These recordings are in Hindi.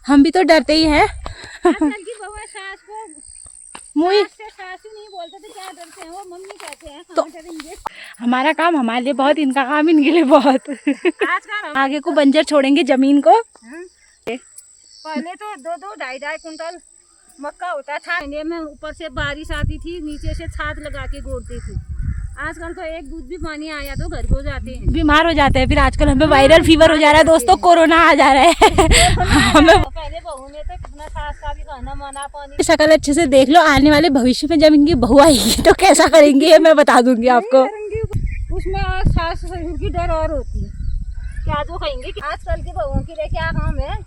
हम भी तो डरते ही हैं। आजकल की बहू सास को मुई से सासू नहीं बोलते तो क्या डरते हैं, वो मम्मी कहते हैं, तो कहाँ डरेंगे। हमारा काम हमारे लिए बहुत, इनका काम इनके लिए बहुत। आजकल आगे को बंजर छोड़ेंगे जमीन को। पहले तो 2-2 ढाई-ढाई कुंटल मक्का होता था, महीने में ऊपर से बारिश आती थी, नीचे से छात लगा के गोड़ते थे। आजकल तो एक दूध भी पानी आया तो घर को जाते हैं, बीमार हो जाते हैं। फिर आजकल हमें वायरल फीवर हो जा रहा है दोस्तों, कोरोना आ जा रहा है। हमें पहले बहू ने तो कितना सास का भी खाना माना पानी शक्ल अच्छे से देख लो, आने वाले भविष्य में जब इनकी बहू आएगी तो कैसा करेंगे ये मैं बता दूंगी आपको। उसमें और सास ससुर की डर और होती है, क्या जो कहेंगे। आजकल की बहुओं के लिए क्या काम है।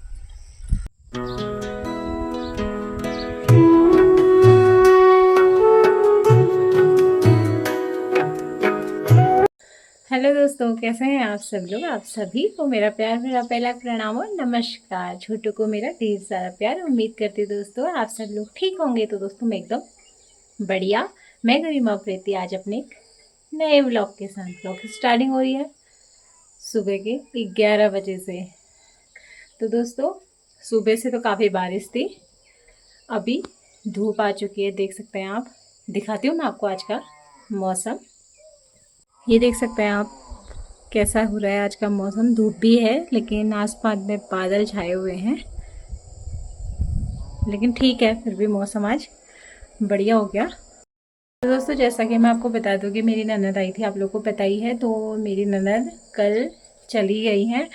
हेलो दोस्तों, कैसे हैं आप सब लोग। आप सभी को मेरा प्यार, मेरा पहला प्रणाम और नमस्कार। छोटू को मेरा ढेर सारा प्यार। उम्मीद करती हूँ दोस्तों आप सब लोग ठीक होंगे। तो दोस्तों मैं एकदम बढ़िया, मैं गरिमा प्रीति आज अपने एक नए व्लॉग के साथ। व्लॉग की स्टार्टिंग हो रही है सुबह के 11 बजे से। तो दोस्तों सुबह से तो काफ़ी बारिश थी, अभी धूप आ चुकी है, देख सकते हैं आप। दिखाती हूँ मैं आपको आज का मौसम। ये देख सकते हैं आप कैसा हो रहा है आज का मौसम। धूप भी है लेकिन आसपास में बादल छाए हुए हैं, लेकिन ठीक है, फिर भी मौसम आज बढ़िया हो गया। तो दोस्तों जैसा कि मैं आपको बता दूं कि मेरी ननद आई थी, आप लोगों को पता ही है। तो मेरी ननद कल चली गई हैं,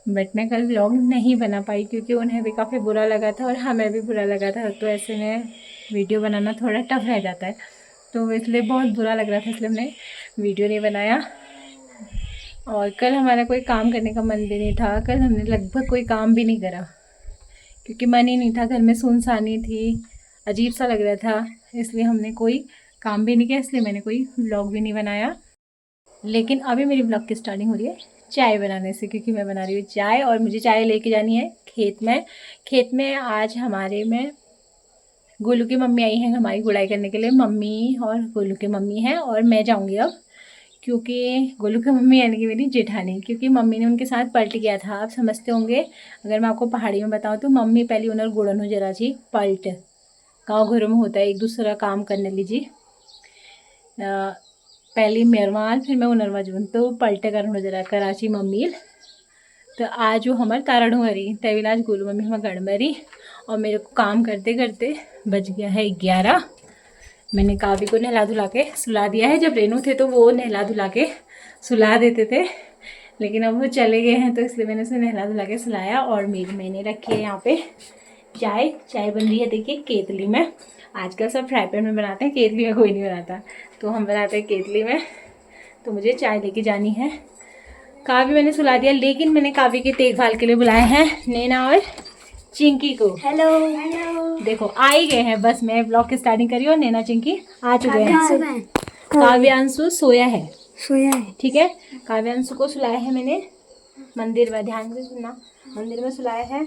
बट मैं कल व्लॉग नहीं बना पाई क्योंकि उन्हें भी काफ़ी बुरा लगा था और हमें भी बुरा लगा था। तो ऐसे में वीडियो बनाना थोड़ा टफ रह जाता है, तो इसलिए बहुत बुरा लग रहा था, इसलिए हमने वीडियो नहीं बनाया। और कल हमारा कोई काम करने का मन भी नहीं था। कल हमने लगभग कोई काम भी नहीं करा क्योंकि मन ही नहीं था, घर में सुनसानी थी, अजीब सा लग रहा था, इसलिए हमने कोई काम भी नहीं किया। इसलिए मैंने कोई व्लॉग भी नहीं बनाया। लेकिन अभी मेरी व्लॉग की स्टार्टिंग हो रही है चाय बनाने से, क्योंकि मैं बना रही हूँ चाय और मुझे चाय लेके जानी है खेत में। खेत में आज हमारे में गोलू की मम्मी आई हैं हमारी गुड़ाई करने के लिए। मम्मी और गोलू की मम्मी हैं और मैं जाऊँगी अब, क्योंकि गोलू की मम्मी यानी कि मेरी जेठानी, क्योंकि मम्मी ने उनके साथ पलट किया था। आप समझते होंगे, अगर मैं आपको पहाड़ी में बताऊँ तो मम्मी पहले उन्हें गुड़न हो जरा जी पलट, गाँव घरों में होता है एक दूसरा काम करने लीजिए। पहली मेरवाल फिर मैं उनरवा जून तो पलटे कर जरा कराची मम्मी। तो आज वो हमारे तारण मरी तभी आज गोलू मम्मी हमारे गढ़ मरी। और मेरे को काम करते करते बज गया है 11। मैंने कावी को नहला धुला के सुला दिया है। जब रेनू थे तो वो नहला धुला के सुला देते थे, लेकिन अब वो चले गए हैं तो इसलिए मैंने उसे नहला धुला के सुलाया। और मैंने रखी है यहाँ पे चाय बन रही है, देखिए केतली में। आजकल सब फ्राई पैन में बनाते हैं, केतली में कोई नहीं बनाता, तो हम बनाते हैं केतली में। तो मुझे चाय लेके जानी है। कावी मैंने सुला दिया, लेकिन मैंने कावी की देखभाल के लिए बुलाए हैं नैना और चिंकी को। Hello hello. देखो आ ही गए हैं, बस मैं ब्लॉग की स्टार्टिंग करी और नैना चिंकी आ चुके हैं। काव्यांशु सोया है ठीक है। काव्यांशु को सुलाया है मैंने मंदिर में, ध्यान से सुनना, मंदिर में सुलाया है।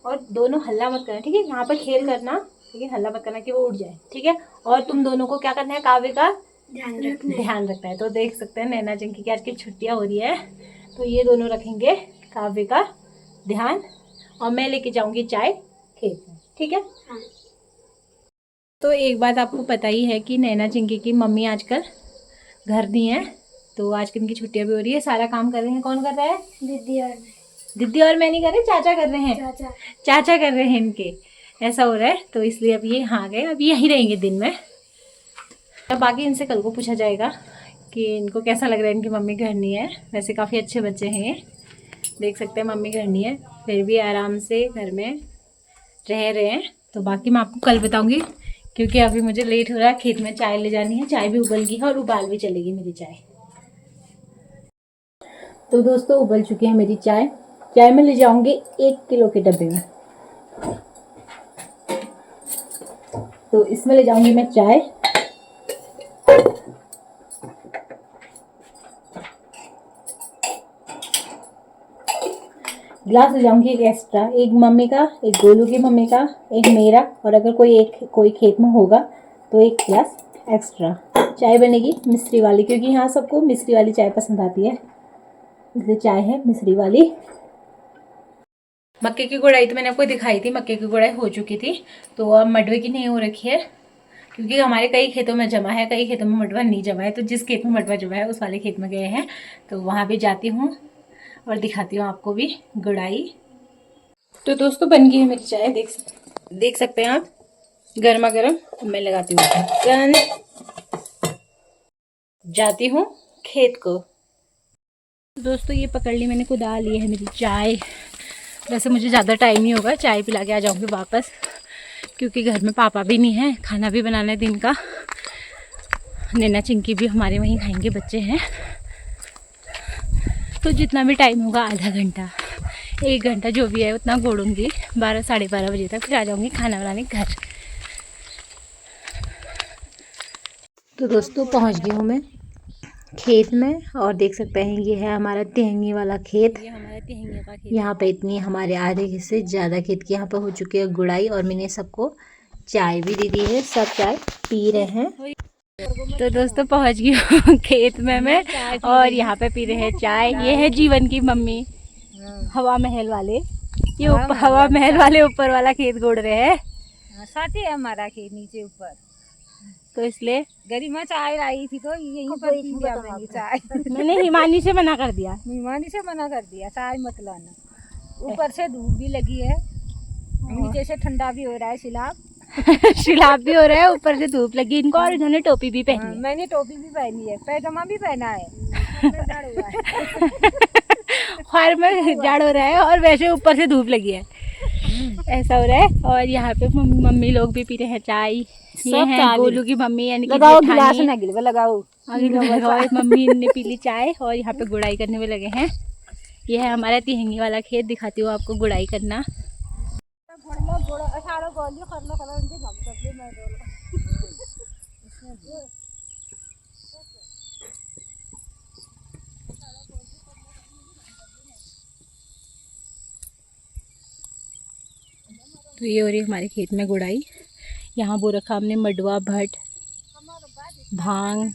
और दोनों हल्ला मत करना ठीक है, यहाँ पर खेल करना, लेकिन हल्ला मत करना कि वो उठ जाए ठीक है। और तुम दोनों को क्या करना है, काव्य का ध्यान रखना है। तो देख सकते हैं नैना चिंकी की आज की छुट्टियाँ हो रही है, तो ये दोनों रखेंगे काव्य का ध्यान और मैं लेके जाऊंगी चाय खेत में ठीक है। तो एक बात आपको पता ही है कि नैना चिंकी की मम्मी आजकल घर नहीं है, तो आज की इनकी छुट्टियाँ भी हो रही है। सारा काम कर रहे हैं, कौन कर रहा है, दीदी और मैं नहीं कर रहे, चाचा कर रहे हैं, चाचा कर रहे हैं इनके, ऐसा हो रहा है। तो इसलिए अब ये यहाँ गए, अब यहीं रहेंगे दिन में। अब बाकी इनसे कल को पूछा जाएगा कि इनको कैसा लग रहा है इनकी मम्मी घर नहीं है। वैसे काफ़ी अच्छे बच्चे हैं ये, देख सकते हैं मम्मी घर नहीं है फिर भी आराम से घर में रह रहे हैं। तो बाकी मैं आपको कल बताऊंगी, क्योंकि अभी मुझे लेट हो रहा है, खेत में चाय ले जानी है। चाय भी उबल गई है और उबाल भी चलेगी मेरी चाय। तो दोस्तों उबल चुकी है मेरी चाय। चाय में ले जाऊंगी 1 किलो के डब्बे में, तो इसमें ले जाऊंगी मैं चाय। ग्लास ले जाऊंगी एक एक्स्ट्रा, एक मम्मी का, एक गोलू की मम्मी का, एक मेरा, और अगर कोई खेत में होगा तो एक ग्लास एक्स्ट्रा। चाय बनेगी मिश्री वाली, क्योंकि यहाँ सबको मिश्री वाली चाय पसंद आती है, इसलिए चाय है मिश्री वाली। मक्के की गुड़ाई तो मैंने आपको दिखाई थी, मक्के की गुड़ाई हो चुकी थी। तो अब मडवे की नहीं हो रखी है, क्योंकि हमारे कई खेतों में जमा है, कई खेतों में मडवा नहीं जमा है। तो जिस खेत में मडवा जमा है उस वाले खेत में गए हैं, तो वहाँ भी जाती हूँ और दिखाती हूँ आपको भी गुड़ाई। तो दोस्तों बन गई है मेरी चाय, देख सकते हैं आप, गर्मा गर्म। मैं लगाती हूँ ढक्कन, जाती हूँ खेत को। दोस्तों ये पकड़ ली मैंने, कुदाल ली है मेरी चाय। वैसे मुझे ज़्यादा टाइम नहीं होगा, चाय पिला के आ जाऊँगी वापस, क्योंकि घर में पापा भी नहीं है, खाना भी बनाना है दिन का। नैना चिंकी भी हमारे वहीं खाएंगे, बच्चे हैं। तो जितना भी टाइम होगा, आधा घंटा 1 घंटा जो भी है उतना गोड़ूंगी। 12 साढ़े 12 बजे तक फिर आ जाऊँगी खाना बनाने घर। तो दोस्तों पहुँच गई हूँ मैं खेत में, और देख सकते हैं ये है हमारा तिहंगी वाला खेत। ये हमारा तिहंगी का खेत। यहाँ पे इतनी हमारे आधे से ज़्यादा खेत की यहाँ पे हो चुकी है गुड़ाई, और मैंने सबको चाय भी दे दी है, सब चाय पी रहे हैं। तो दोस्तों पहुँच गई हूँ खेत में मैं, और यहाँ पे पी रहे हैं चाय। ये है जीवन की मम्मी, हवा महल वाले। ये हवा महल वाले ऊपर वाला खेत गोड़ रहे हैं, साथ ही है हमारा खेत नीचे ऊपर, तो इसलिए गरिमा चाय लाई थी तो यहीं पर पी लिया मैंने चाय। मैंने हिमानी से मना कर दिया, चाय मत लाना। ऊपर से धूप भी लगी है, नीचे से ठंडा भी हो रहा है, शिलाब भी हो रहा है, ऊपर से धूप लगी इनको, और इन्होंने टोपी भी पहनी है। मैंने टोपी भी पहनी है, पैजामा भी पहना है। खैर में जाड़ हो रहा है, और वैसे ऊपर से धूप लगी है, ऐसा हो रहा है। और यहाँ पे मम्मी लोग भी पी रहे हैं चाय। ये है गोलू की मम्मी, यानी कि लगाओ मम्मी ने पी ली चाय, और यहाँ पे गुड़ाई करने में लगे हैं। ये है हमारा तिहंगी वाला खेत, दिखाती हूँ आपको गुड़ाई करना। तो ये हो रही है हमारे खेत में गुड़ाई। यहाँ बो रखा हमने मडवा, भट, भांग।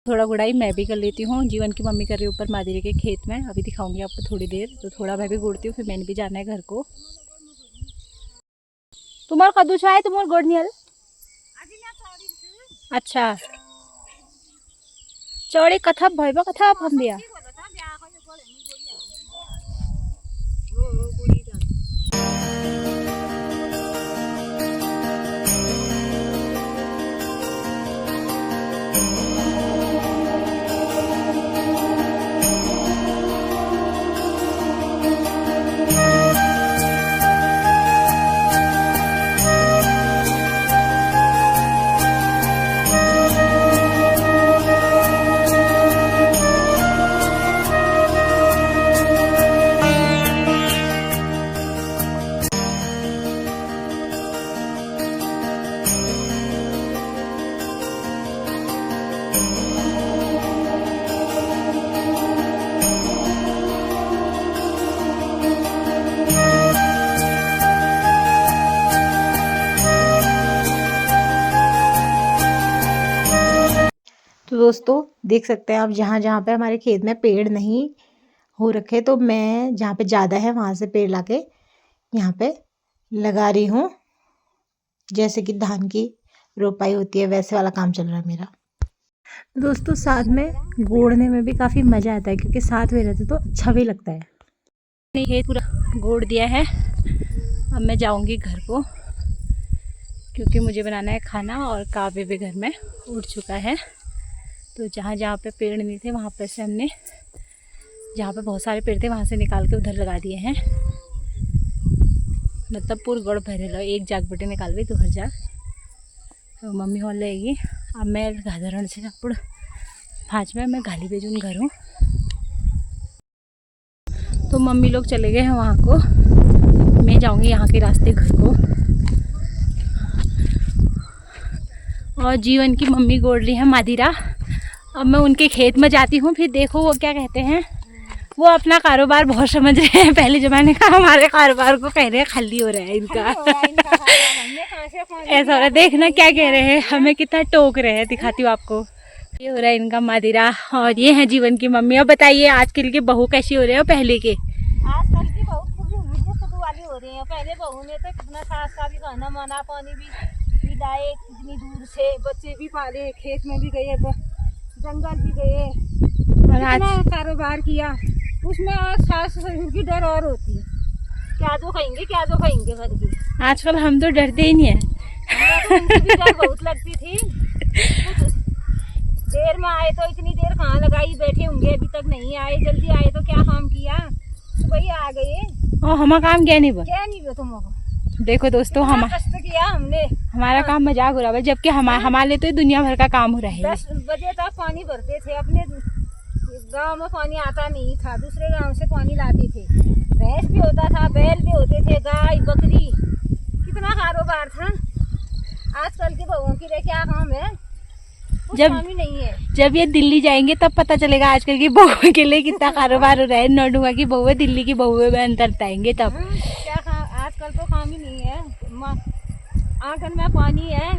थोड़ा गुड़ाई मैं भी कर लेती हूँ, जीवन की मम्मी कर रही है ऊपर मादरी के खेत में। अभी दिखाऊंगी आपको थोड़ी देर। तो थोड़ा मैं भी गोड़ती हूँ, फिर मैंने भी जाना है घर को। तुम्हारा कद्दू छाए, तुम्हारा गोड़ नहीं। अच्छा चौड़ी कथा भैया कथा हम दिया। तो दोस्तों देख सकते हैं आप, जहाँ जहाँ पे हमारे खेत में पेड़ नहीं हो रखे, तो मैं जहाँ पे ज़्यादा है वहाँ से पेड़ लाके यहाँ पे लगा रही हूँ। जैसे कि धान की रोपाई होती है, वैसे वाला काम चल रहा है मेरा। दोस्तों साथ में गोड़ने में भी काफ़ी मज़ा आता है, क्योंकि साथ में रहते तो अच्छा भी लगता है। ये पूरा गोड़ दिया है, अब मैं जाऊँगी घर को, क्योंकि मुझे बनाना है खाना, और काव्य भी घर में उठ चुका है। तो जहाँ जहाँ पे पेड़ नहीं थे वहाँ पे से हमने, जहाँ पे बहुत सारे पेड़ थे वहाँ से निकाल के उधर लगा दिए हैं। मतलब पूरा गोड़ भरे लो, एक जाग बटे निकाल भी 2000। तो मम्मी हो लेगी। अब मैं गाधरण से अప్పుడు 5 में मैं गाली भेजूँ घर हूँ। तो मम्मी लोग चले गए हैं वहाँ को, मैं जाऊँगी यहाँ के रास्ते घर को। और जीवन की मम्मी गोड़ रही है मादिरा। अब मैं उनके खेत में जाती हूँ, फिर देखो वो क्या कहते हैं। वो अपना कारोबार बहुत समझ रहे हैं, पहले ज़माने का हमारे कारोबार को कह रहे हैं खाली हो रहा है इनका। ऐसा हो रहा है, देखना क्या कह रहे हैं, हमें कितना टोक रहे हैं, दिखाती हूँ आपको। ये हो रहा है इनका मदिरा, और ये है जीवन की मम्मी। अब बताइए आजकल के बहू कैसी हो रहे हैं पहले के? आजकल की बहू खुद वाली हो रही है। पहले बहू ने तो कितना सास का भी खाना माना, पानी भी लाए इतनी दूर से, बच्चे भी पाले, खेत में भी गए, जंगल भी गए, और आज कारोबार किया उसमें। और सास ससुर की डर और होती है, क्या जो खाएंगे करके। आजकल हम तो डरते ही नहीं है। तो उनकी भी डर बहुत लगती थी। कुछ देर में आए तो इतनी देर कहाँ लगाई, बैठे होंगे, अभी तक नहीं आए। जल्दी आए तो क्या काम किया, सुबह ही आ गए। और हमारा काम क्या नहीं बा तुमको। देखो दोस्तों, हम कष्ट किया हमने, हमारा काम मजाक हो रहा है, जबकि हमारे लिए तो दुनिया भर का काम हो रहा है। 10 बजे तक पानी भरते थे। अपने गांव में पानी आता नहीं था, दूसरे गांव से पानी लाते थे। भैंस भी होता था, बैल भी होते थे, गाय बकरी, कितना कारोबार था। आजकल की बहुओं के लिए क्या काम है, कुछ काम ही नहीं है। जब ये दिल्ली जाएंगे तब पता चलेगा आजकल की बहुओं के लिए कितना कारोबार हो रहा है। नौडुआ की बहू है, दिल्ली की बहू में अंतर बताएंगे तब। क्या आजकल तो काम ही नहीं है। आंगन में पानी है,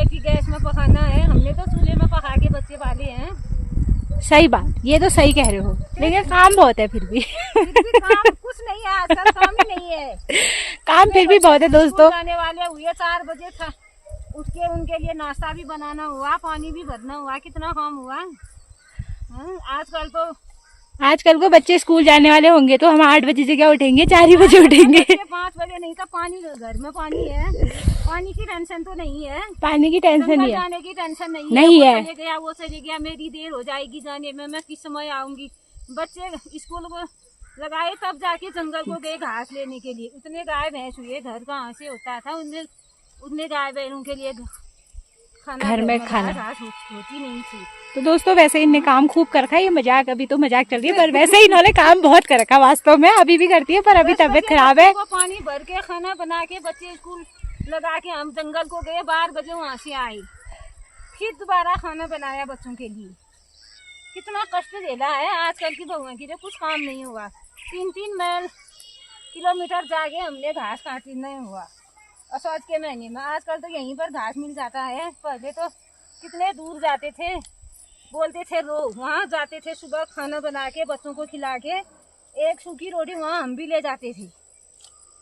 की गैस में पकाना है। हमने तो चूल्हे में पका के बच्चे पाले हैं। सही बात, ये तो सही कह रहे हो, लेकिन काम बहुत है फिर भी। काम कुछ नहीं है, आजकल काम ही नहीं है। काम फिर भी बहुत है दोस्तों। जाने वाले हुए 4 बजे था, उठ के उनके लिए नाश्ता भी बनाना हुआ, पानी भी भरना हुआ, कितना काम हुआ। आजकल को बच्चे स्कूल जाने वाले होंगे तो हम 8 बजे से क्या उठेंगे, 4 ही बजे उठेंगे। 5 बजे नहीं तो पानी, घर में पानी है, पानी की टेंशन तो नहीं है। पानी की टेंशन नहीं है, जाने की टेंशन नहीं है। चले गया, वो चले गया, मेरी देर हो जाएगी जाने में, मैं किस समय आऊंगी। बच्चे स्कूल को लगाए तब जाके जंगल को गए घास लेने के लिए। उतने गाय भैंस हुए, घर कहाँ से होता था उतने गाय बैलों के लिए घर में खाना घास होती नहीं थी। तो दोस्तों वैसे इनने काम खूब कर रखा है। ये मजाक, अभी तो मजाक चल रही है, पर वैसे इन्होंने काम बहुत कर रखा वास्तव में। अभी भी करती है, पर अभी तबीयत खराब है। पानी भर के खाना बना के बच्चे स्कूल लगा के हम जंगल को गए, 12 बजे वहाँ से आए, फिर दोबारा खाना बनाया बच्चों के लिए। कितना कष्ट झेला है। आजकल की बहुओं के लिए कुछ काम नहीं हुआ। 3-3 किलोमीटर जाके हमने घास काटी नहीं हुआ असौज के महीने में। आजकल तो यहीं पर घास मिल जाता है। पहले तो कितने दूर जाते थे, बोलते थे रो, वहाँ जाते थे सुबह खाना बना के बच्चों को खिला के, एक सूखी रोटी वहाँ हम भी ले जाते थे।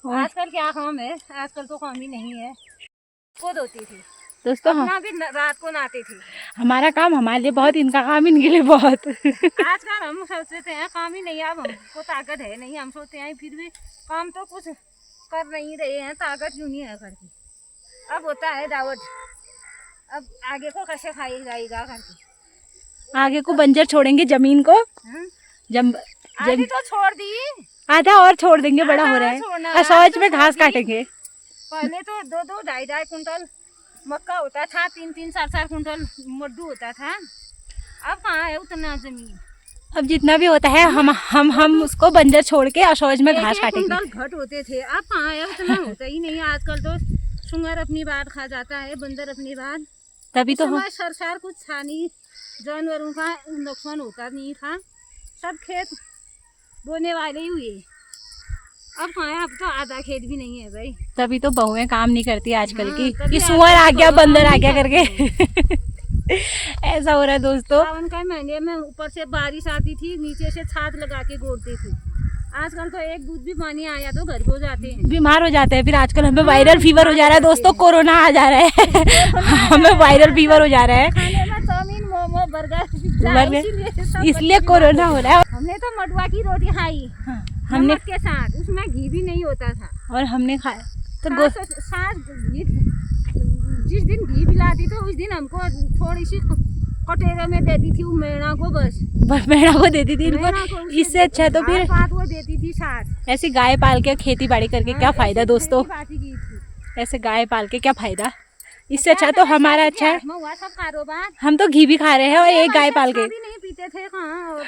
आजकल क्या काम है, आजकल तो काम ही नहीं है। खुद होती थी दोस्तों, अपना भी रात को नहाते थे। हमारा काम हमारे लिए बहुत, इनका काम इनके लिए बहुत। आजकल हम सोचते हैं काम ही नहीं है, अब हमको ताकत है नहीं, हम सोचते हैं फिर भी काम तो कुछ कर नहीं रहे हैं, ताकत क्यों नहीं है करके। अब होता है दावत, अब आगे को कैसे खाई जाएगा करके। आगे को बंजर छोड़ेंगे जमीन को, आधी तो छोड़ दी, आधा और छोड़ देंगे, बड़ा हो रहा है। असौज में घास काटेंगे। पहले तो 2-2, 2.5 कुंटल मक्का होता था, 3-3, 4-4 कुंटल मड्डू होता था। अब कहाँ है उतना जमीन। अब जितना भी होता है हम उसको बंजर छोड़ के असौज में घास काटेंगे। कुंटल घट होते थे, अब कहाँ है उतना होता ही नहीं। आजकल तो सुंगर अपनी बात खा जाता है, बंदर अपनी बात। तभी तो सरसार कुछ था नहीं, जानवरों का नुकसान होता नहीं था, सब खेत बोने वाले ही हुए। अब कहाँ है, अब तो आधा खेत भी नहीं है भाई। तभी तो बहुएं काम नहीं करती आजकल की, कि सुअर आ गया, बंदर आ गया करके। ऐसा हो रहा है दोस्तों। सावन का महीने में ऊपर से बारिश आती थी, नीचे से छात लगा के गोड़ते थे। आजकल तो एक दूध भी पानी आया तो घर को जाते हैं, बीमार हो जाते हैं। फिर आजकल हमें वायरल फीवर हो जा रहा है दोस्तों, कोरोना आ जा रहा है। हमें वायरल फीवर हो जा रहा है, खाने में चाउमीन, मोमो, बर्गर, इसलिए कोरोना हो रहा है। हमने तो मडुआ की रोटी खाई, हमने के साथ, उसमें घी भी नहीं होता था, और हमने खाया तो जिस दिन घी पिलाती तो उस दिन हमको थोड़ी सी कटेरे में देती थी, वो मेढ़ा को, बस मेढ़ा को देती थी इनको। इससे अच्छा तो फिर वो देती थी साथ। ऐसी गाय पाल के खेती बाड़ी करके क्या फायदा दोस्तों, ऐसे गाय पाल के क्या फायदा। इससे अच्छा तो हमारा अच्छा है, सब कारोबार। हम तो घी भी खा रहे हैं और एक गाय पाल के भी नहीं पीते थे कहाँ।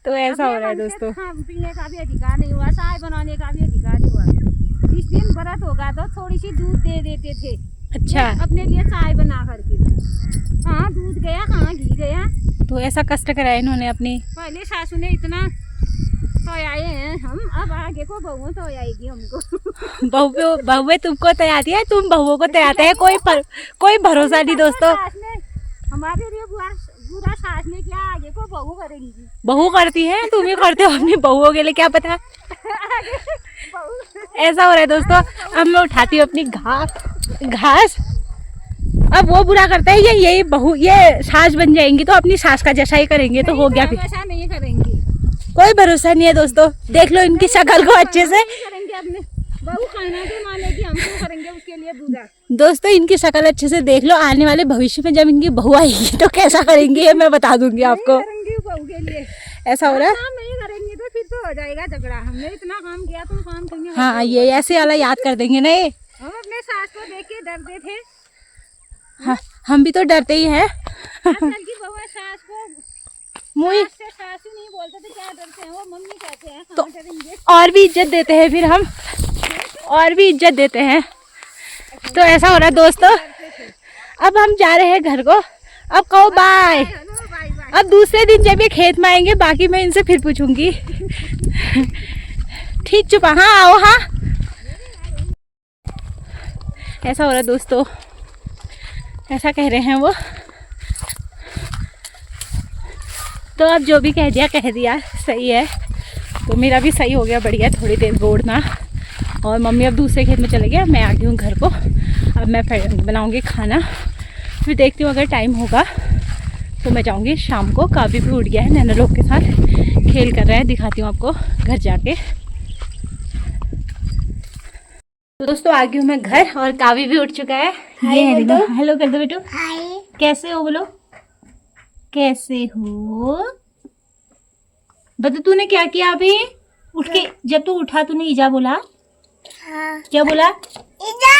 तो ऐसा हो रहा है दोस्तों। पीने का भी अधिकार नहीं हुआ, चाय बनाने का भी अधिकार नहीं हुआ। जिस दिन व्रत होगा तो थोड़ी सी दूध दे देते थे, अच्छा, अपने लिए चाय बना करके। कहाँ दूध गया, कहाँ घी गया। तो ऐसा कष्ट कराया इन्होंने अपनी। पहले सासू ने इतना तो आए हैं हम, अब आगे को बहू तो आएगी हमको। बहुएं तुमको तैयारी है, तुम बहुओं को तैयार है, कोई भरोसा नहीं दोस्तों। हमारे लिए बुरा सास ने क्या, आगे को बहू करेंगी। बहू करती है, तुम ही करते हो अपनी बहुओं के लिए, क्या पता। ऐसा हो रहा है दोस्तों। अब मैं उठाती हूँ अपनी घास। अब वो बुरा करता है, यही बहू ये सास बन जाएंगी तो अपनी सास का जैसा ही करेंगे तो हो गया। फिर ऐसा नहीं करेंगी, कोई भरोसा नहीं है दोस्तों। देख लो इनकी शक्ल को अच्छे से। करेंगे अपने बहू खाना तो मानेगी, हम क्यों करेंगे उसके लिए बुरा। दोस्तों इनकी शक्ल अच्छे से देख लो, आने वाले भविष्य में जब इनकी बहू आएगी तो कैसा करेंगी ये मैं बता दूंगी आपको। करेंगी बहू के लिए ऐसा हो रहा है। काम नहीं करेंगे तो फिर तो हो जाएगा झगड़ा। हमने इतना काम किया, तुम काम करेंगे। हाँ ये ऐसे वाला याद कर देंगे ना ये। हम अपने सास को देख के डरते थे। हाँ हम भी तो डरते ही हैं। आजकल की बहू सास को मुई से सासू नहीं बोलते थे, क्या डरते हैं वो, मम्मी कहते हैं। तो हाँ, डरेंगे। और भी इज्जत देते हैं फिर हम, और भी इज्जत देते हैं। तो ऐसा हो रहा है दोस्तों। अब हम जा रहे हैं घर को। अब कहो बाय। Hello, bye bye. अब दूसरे दिन जब ये खेत में आएंगे बाकी मैं इनसे फिर पूछूंगी। ठीक चुपा, हाँ आओ। हाँ ऐसा हो रहा है दोस्तों, ऐसा कह रहे हैं वो। तो अब जो भी कह दिया सही है। तो मेरा भी सही हो गया, बढ़िया। थोड़ी देर दौड़ना, और मम्मी अब दूसरे खेत में चले गए। मैं आ गई हूँ घर को। अब मैं बनाऊँगी खाना, फिर देखती हूँ अगर टाइम होगा तो मैं जाऊँगी शाम को। काव्य भी उठ गया है, नैना लोग के साथ खेल कर रहा है, दिखाती हूँ आपको घर जाके। तो दोस्तों आ गई हूँ मैं घर, और काव्य भी उठ चुका है। ये है, देखो हेलो कर दो बेटू। कैसे हो बोलो, कैसे हो बता। तूने क्या किया अभी उठ के? जब तू उठा तूने ईजा बोला? हाँ। क्या बोला? ईजा।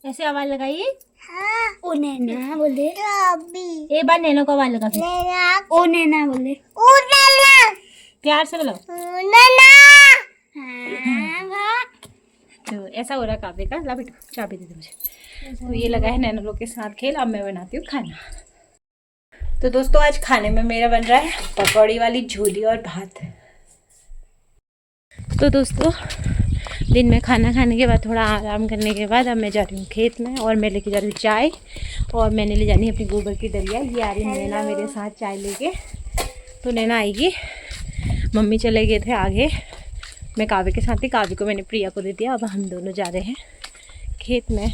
ऐसे आवाज लगाई। हाँ। ओ नैना बोले। एक बार नैना को आवाज लगा। नैना। ओ नैना बोले। ओ नैना। प्यार से बोलो। नैना। हाँ। तो ऐसा हो रहा है काव्य का। ला बेटू चाबी दे दे मुझे। तो ये लगा है नैना लोग के साथ खेल। अब मैं बनाती हूँ खाना। तो दोस्तों आज खाने में मेरा बन रहा है पकौड़ी वाली झोली और भात। तो दोस्तों दिन में खाना खाने के बाद थोड़ा आराम करने के बाद अब मैं जा रही हूँ खेत में, और मैं लेके जा रही हूँ चाय, और मैंने ले जानी है अपनी गोबर की दलिया। ये आ रही है नैना मेरे साथ चाय लेके। तो नैना आएगी, मम्मी चले गए थे आगे, मैं काव्य के साथ ही। काव्य को मैंने प्रिया को दे दिया। अब हम दोनों जा रहे हैं खेत में।